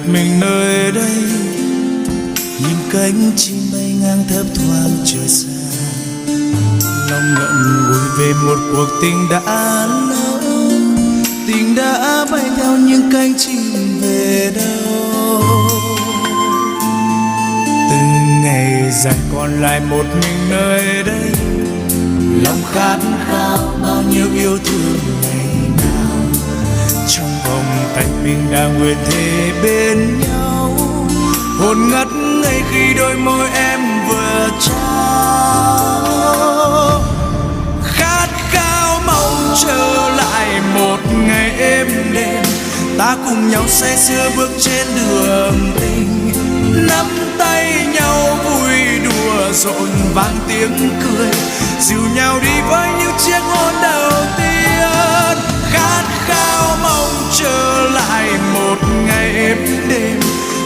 một mình nơi đây, nhìn cánh chim bay ngang thấp thoáng trời xa. Lòng ngậm ngùi về một cuộc tình đã lỡ, tình đã bay theo những cánh chim về đâu. Từng ngày dài còn lại một mình nơi đây, lòng khát khao bao nhiêu yêu thương ngày nào. Trong vòng tay mình đang nguyện thề bên nhau, hồn ngất ngây khi đôi môi em vừa trao. Khát khao mong trở lại một ngày êm đềm, ta cùng nhau say sưa bước trên đường tình, nắm tay nhau vui đùa rộn vang tiếng cười, dìu nhau đi với những chiếc hôn đầu tiên. Khát khao mong trở lại một ngày êm đềm,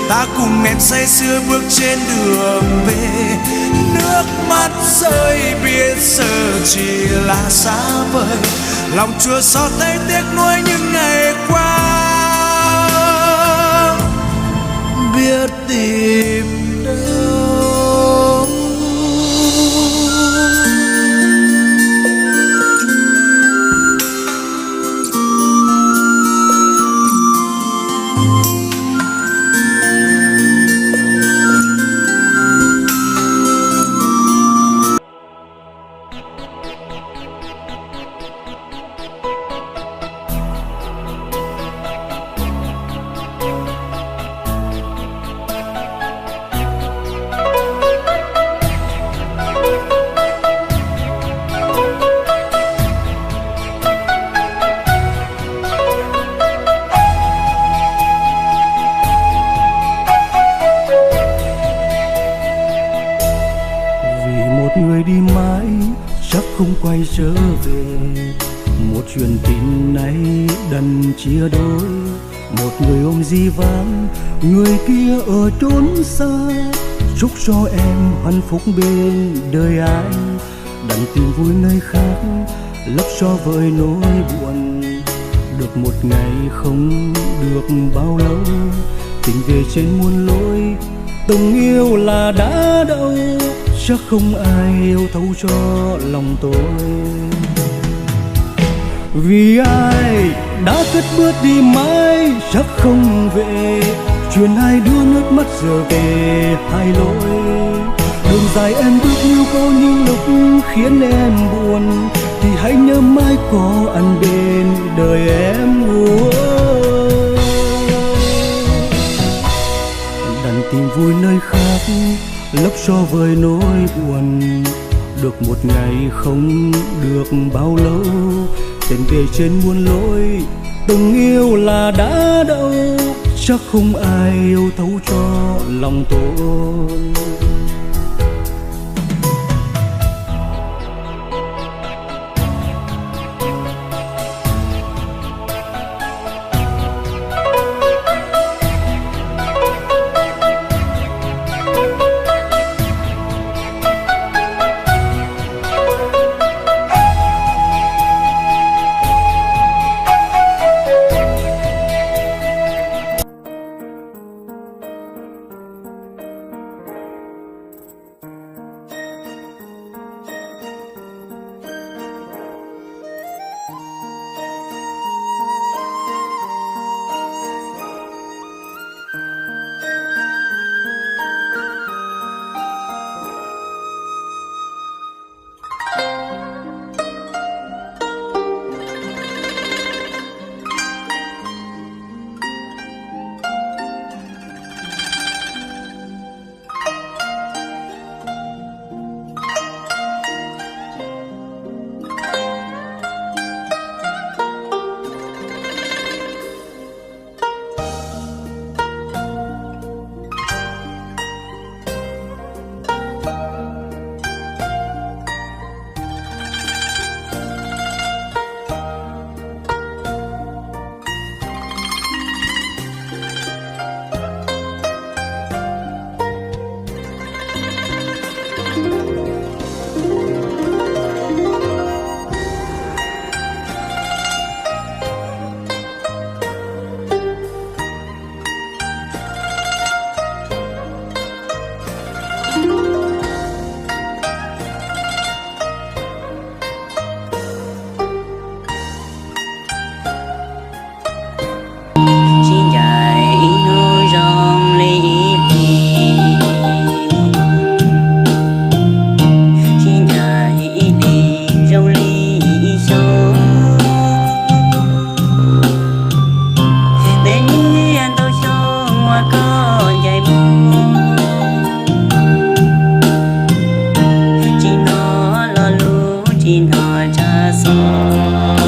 ta cùng em say sưa bước trên đường về. Nước mắt rơi biết giờ chỉ là xa vời, lòng chua xót thấy tiếc nuối những ngày qua, biết tìm đâu. Người đi mãi chắc không quay trở về, một chuyện tình này đành chia đôi. Một người ôm di vang, người kia ở chốn xa, chúc cho em hạnh phúc bên đời ai. Đành tìm vui nơi khác, lấp cho vơi nỗi buồn. Được một ngày không được bao lâu, tình về trên muôn lối, từng yêu là đã đâu. Chắc không ai yêu thấu cho lòng tôi, vì ai đã cất bước đi mãi chắc không về. Chuyện hai đứa nước mắt giờ về hai lối, đường dài em bước yêu có những lúc khiến em buồn, thì hãy nhớ mãi có anh bên đời em. Đành tìm vui nơi khác, lấp cho vơi nỗi buồn. Được một ngày không được bao lâu, tên về trên muôn lối, từng yêu là đã đâu. Chắc không ai yêu thấu cho lòng tôi. tin họ cha gió